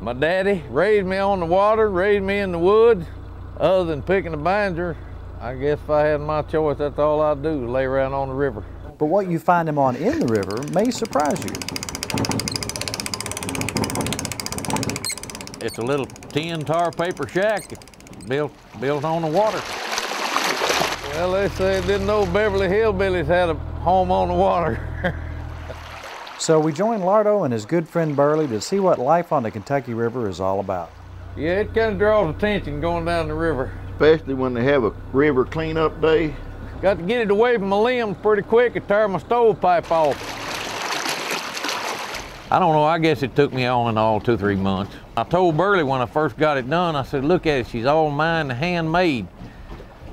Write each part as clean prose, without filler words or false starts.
My daddy raised me on the water, raised me in the woods. Other than picking the banjo, I guess if I had my choice, that's all I'd do, lay around on the river. But what you find him on in the river may surprise you. It's a little tin tar paper shack built on the water. Well, they say didn't know Beverly Hillbillies had a home on the water. So we joined Lardo and his good friend Burley to see what life on the Kentucky River is all about. Yeah, it kind of draws attention going down the river. Especially when they have a river cleanup day. Got to get it away from my limbs pretty quick and tear my stovepipe off. I don't know, I guess it took me all in all 2-3 months. I told Burley when I first got it done, I said, look at it, she's all mine, handmade.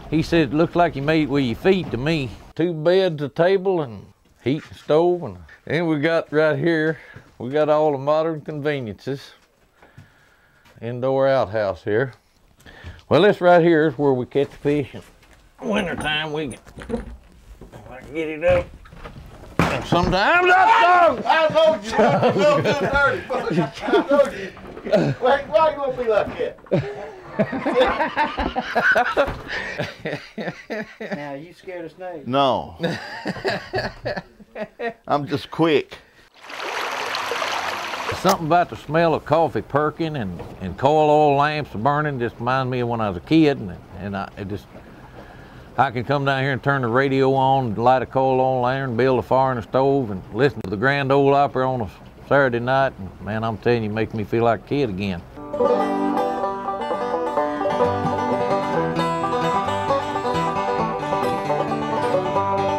He said, it looks like you made it with your feet to me. 2 beds, a table, and heat and stove. And then we got right here, we got all the modern conveniences. Indoor outhouse here. Well, this right here is where we catch fish. In wintertime, we can, if I can get it up. And sometimes I told you not to go too dirty, folks. I told you. Why you gonna be like Now, you scared of snakes? No. I'm just quick. Something about the smell of coffee perking and coal oil lamps burning just reminds me of when I was a kid, and I can come down here and turn the radio on, light a coal oil lantern, build a fire in the stove, and listen to the Grand Ole Opry on a Saturday night. And man, I'm telling you, it makes me feel like a kid again.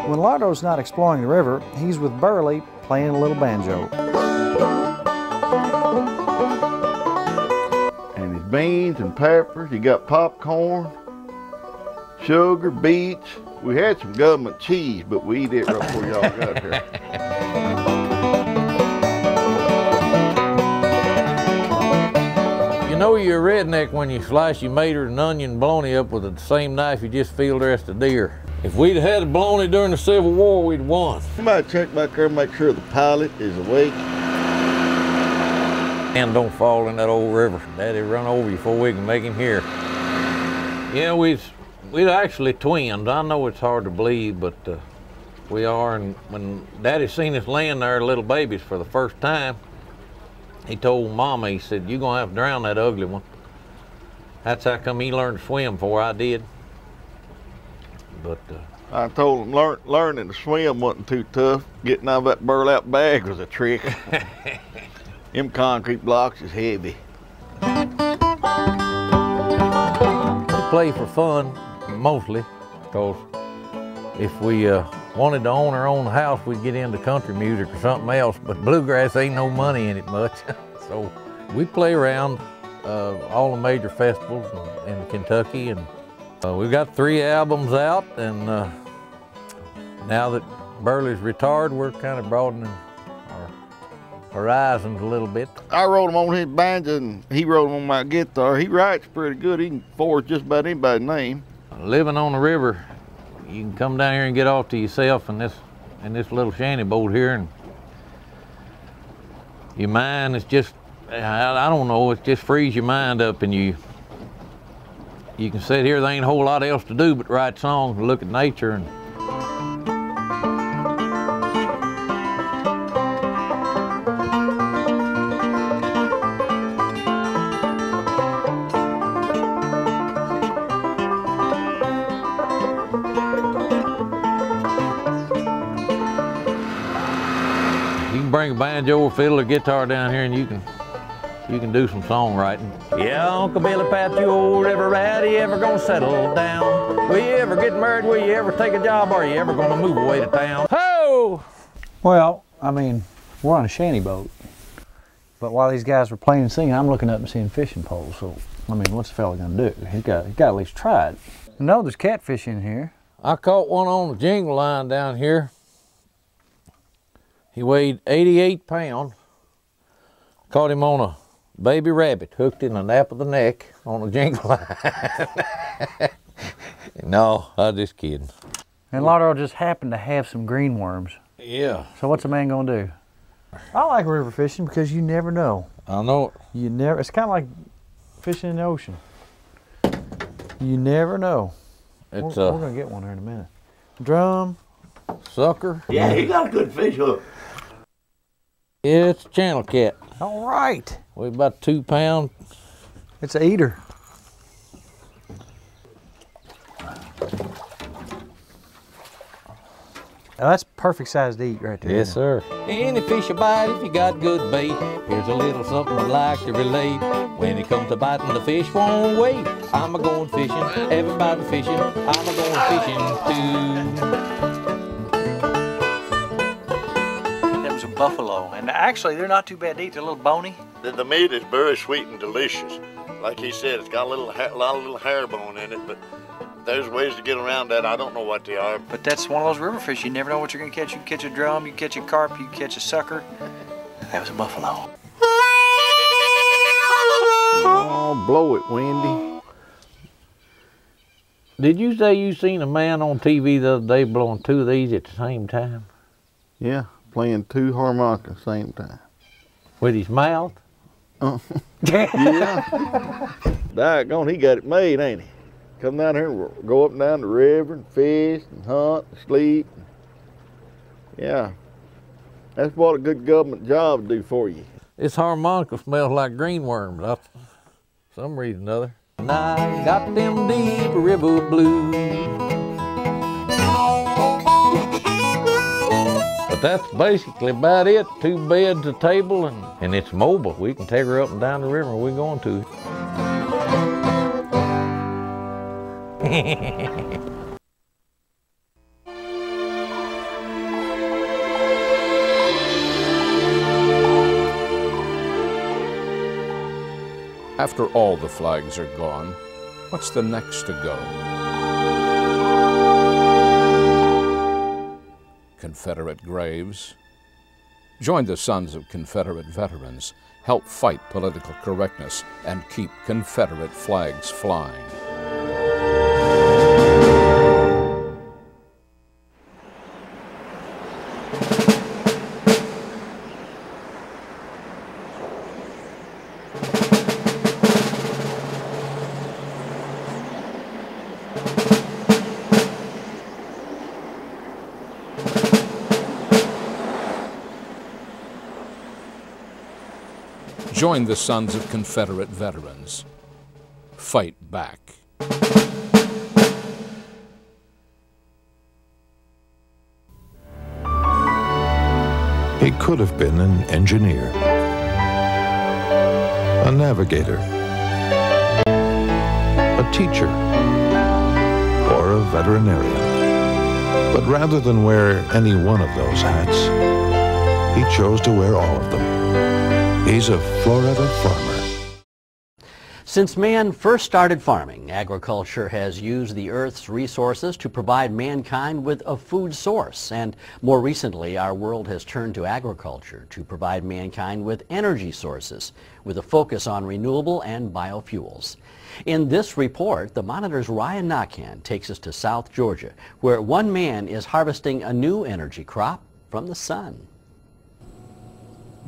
When Lardo's not exploring the river, he's with Burley playing a little banjo. And his beans and peppers. You got popcorn, sugar, beets. We had some government cheese, but we eat it right before y'all got here. You know you're a redneck when you slice your maters and onion and bologna up with the same knife you just field the rest of deer. If we'd had a bologna during the Civil War, we'd won. Somebody check back there and make sure the pilot is awake. And don't fall in that old river. Daddy run over you before we can make him hear. Yeah, we'd actually twins. I know it's hard to believe, but we are. And when Daddy seen us laying there, little babies, for the first time, he told Mama, he said, you're gonna have to drown that ugly one. That's how come he learned to swim before I did. But I told him learning to swim wasn't too tough. Getting out of that burlap bag was a trick. Them concrete blocks is heavy. We play for fun, mostly, because if we wanted to own our own house, we'd get into country music or something else, but bluegrass ain't no money in it much. So we play around all the major festivals in Kentucky, and we've got 3 albums out, and now that Burley's retired, we're kind of broadening our horizons a little bit. I wrote him on his banjo and he wrote him on my guitar. He writes pretty good. He can forge just about anybody's name. Living on the river, you can come down here and get off to yourself in this little shanty boat here, and your mind is just, I don't know, it just frees your mind up, and you can sit here, there ain't a whole lot else to do but write songs and look at nature. And you can bring a banjo or fiddle or guitar down here and you can do some songwriting. Yeah, Uncle Billy Pat, you old river rat, you ever gonna settle down? Will you ever get married? Will you ever take a job? Are you ever gonna move away to town? Ho! Well, I mean, we're on a shanty boat. But while these guys were playing and singing, I'm looking up and seeing fishing poles. So, I mean, what's the fella gonna do? He got to at least try it. No, there's catfish in here. I caught one on the jingle line down here. He weighed 88 pounds. Caught him on a baby rabbit, hooked in the nape of the neck on a jingle line. No, I was just kidding. And Lardo just happened to have some green worms. Yeah. So what's a man gonna do? I like river fishing because you never know I know it. You never, it's kind of like fishing in the ocean. You never know. It's we're gonna get one here in a minute. Drum. Sucker. Yeah, he got a good fish hook. It's a channel cat. All right. Weigh about 2 pounds. It's an eater. Now that's perfect size to eat right there. Yes, sir. Any fish you bite if you got good bait. Here's a little something I'd like to relate. When it comes to biting, the fish won't wait. I'm a-going fishing, everybody fishing. I'm a-going fishing too. That was a buffalo, and actually they're not too bad to eat. They're a little bony. The meat is very sweet and delicious. Like he said, it's got a lot of little hair bone in it, but there's ways to get around that. I don't know what they are. But that's one of those river fish. You never know what you're gonna catch. You can catch a drum, you can catch a carp, you can catch a sucker. That was a buffalo. Oh, blow it, Wendy. Did you say you seen a man on TV the other day blowing 2 of these at the same time? Yeah, playing 2 harmonicas at the same time. With his mouth? Yeah. Doggone, he got it made, ain't he? Come down here and go up and down the river and fish and hunt and sleep. Yeah. That's what a good government job do for you. This harmonica smells like green worms. That's some reason or other. And I got them deep river blues. But that's basically about it. 2 beds, a table, and it's mobile. We can take her up and down the river we're going to. After all the flags are gone, what's the next to go? Confederate graves. Join the sons of Confederate veterans. Help fight political correctness and keep Confederate flags flying. Join the sons of Confederate veterans. Fight back. He could have been an engineer, a navigator, a teacher, or a veterinarian. But rather than wear any one of those hats, he chose to wear all of them. He's a Florida farmer. Since man first started farming, agriculture has used the Earth's resources to provide mankind with a food source. And more recently, our world has turned to agriculture to provide mankind with energy sources, with a focus on renewable and biofuels. In this report, the Monitor's Ryan Nakhan takes us to South Georgia, where one man is harvesting a new energy crop from the sun.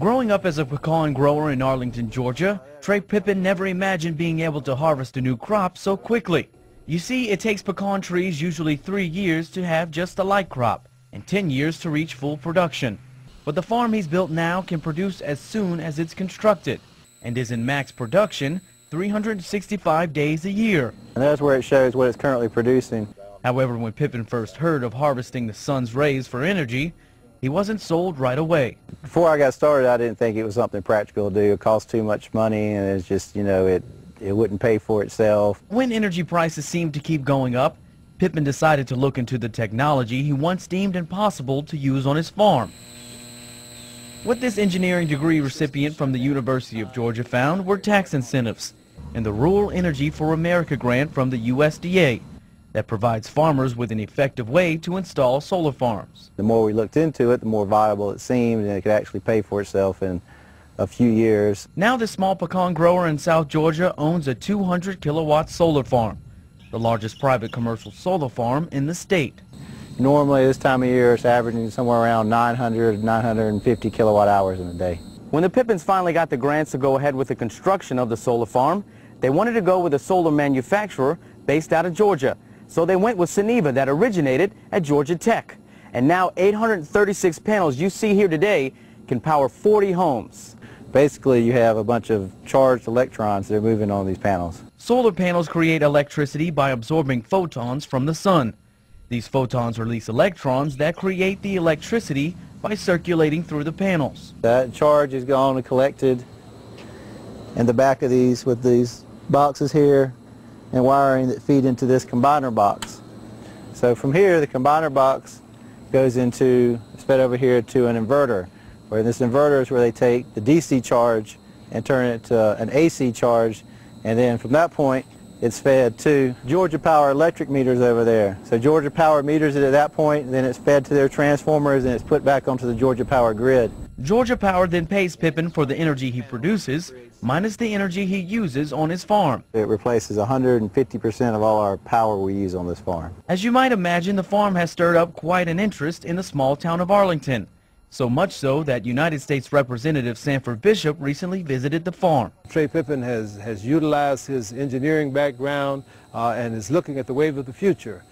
Growing up as a pecan grower in Arlington, Georgia, Trey Pippin never imagined being able to harvest a new crop so quickly. You see, it takes pecan trees usually 3 years to have just a light crop and 10 years to reach full production. But the farm he's built now can produce as soon as it's constructed and is in max production 365 days a year. And that's where it shows what it's currently producing. However, when Pippin first heard of harvesting the sun's rays for energy, he wasn't sold right away. Before I got started, I didn't think it was something practical to do. It cost too much money, and it's just, you know, it wouldn't pay for itself. When energy prices seemed to keep going up, Pippin decided to look into the technology he once deemed impossible to use on his farm. What this engineering degree recipient from the University of Georgia found were tax incentives and the Rural Energy for America grant from the USDA that provides farmers with an effective way to install solar farms. The more we looked into it, the more viable it seemed, and it could actually pay for itself in a few years. Now this small pecan grower in South Georgia owns a 200 kilowatt solar farm, the largest private commercial solar farm in the state. Normally this time of year it's averaging somewhere around 900 to 950 kilowatt hours in a day. When the Pippins finally got the grants to go ahead with the construction of the solar farm, they wanted to go with a solar manufacturer based out of Georgia. So they went with Suniva that originated at Georgia Tech. And now 836 panels you see here today can power 40 homes. Basically, you have a bunch of charged electrons that are moving on these panels. Solar panels create electricity by absorbing photons from the sun. These photons release electrons that create the electricity by circulating through the panels. That charge is gone and collected in the back of these with these boxes here and wiring that feed into this combiner box. So from here, the combiner box goes into, it's fed over here to an inverter, where this inverter is where they take the DC charge and turn it to an AC charge, and then from that point it's fed to Georgia Power electric meters over there. So Georgia Power meters it at that point, and then it's fed to their transformers and it's put back onto the Georgia Power grid. Georgia Power then pays Pippin for the energy he produces, minus the energy he uses on his farm. It replaces 150% of all our power we use on this farm. As you might imagine, the farm has stirred up quite an interest in the small town of Arlington. So much so that United States Representative Sanford Bishop recently visited the farm. Trey Pippin has utilized his engineering background and is looking at the wave of the future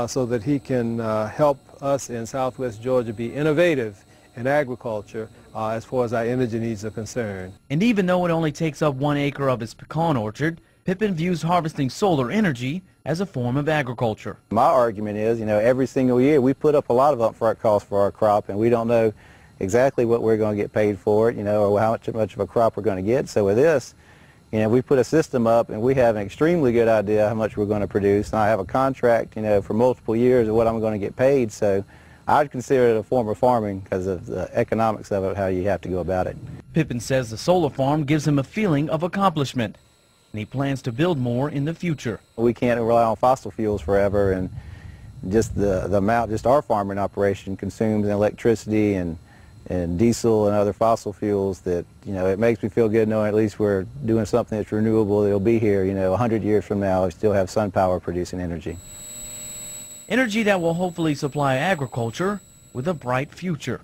so that he can help us in Southwest Georgia be innovative in agriculture as far as our energy needs are concerned. And even though it only takes up 1 acre of his pecan orchard, Pippin views harvesting solar energy as a form of agriculture. My argument is, every single year we put up a lot of upfront costs for our crop, and we don't know exactly what we're going to get paid for it, or how much of a crop we're going to get. So with this, we put a system up and we have an extremely good idea how much we're going to produce. And I have a contract, for multiple years of what I'm going to get paid. So I'd consider it a form of farming because of the economics of it, how you have to go about it. Pippin says the solar farm gives him a feeling of accomplishment, and he plans to build more in the future. We can't rely on fossil fuels forever, and just the amount just our farming operation consumes in electricity and diesel and other fossil fuels that, it makes me feel good knowing at least we're doing something that's renewable that'll be here, 100 years from now, we still have sun power producing energy. Energy that will hopefully supply agriculture with a bright future.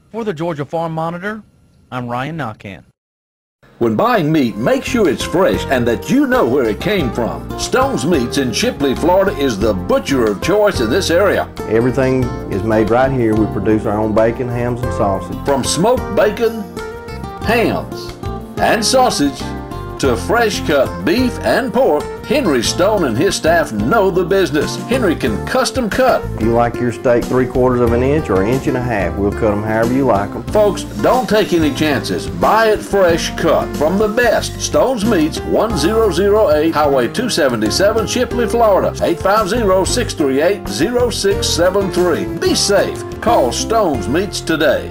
For the Georgia Farm Monitor, I'm Ryan Knockan. When buying meat, make sure it's fresh and that you know where it came from. Stone's Meats in Chipley, Florida is the butcher of choice in this area. Everything is made right here. We produce our own bacon, hams, and sausage. From smoked bacon, hams, and sausage to fresh-cut beef and pork, Henry Stone and his staff know the business. Henry can custom cut. If you like your steak 3/4 of an inch or 1.5 inches, we'll cut them however you like them. Folks, don't take any chances. Buy it fresh cut from the best. Stone's Meats, 1008 Highway 277, Chipley, Florida, 850-638-0673. Be safe. Call Stone's Meats today.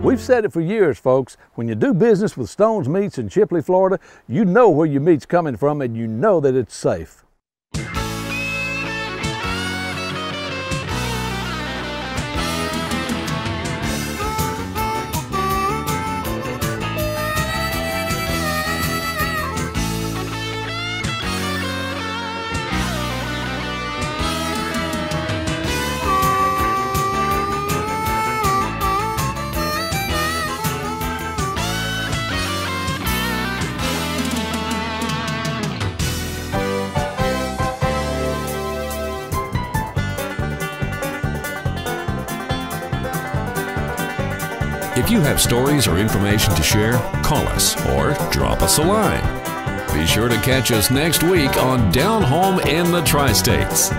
We've said it for years, folks. When you do business with Stone's Meats in Chipley, Florida, you know where your meat's coming from and you know that it's safe. If you have stories or information to share, call us or drop us a line. Be sure to catch us next week on Down Home in the Tri-States.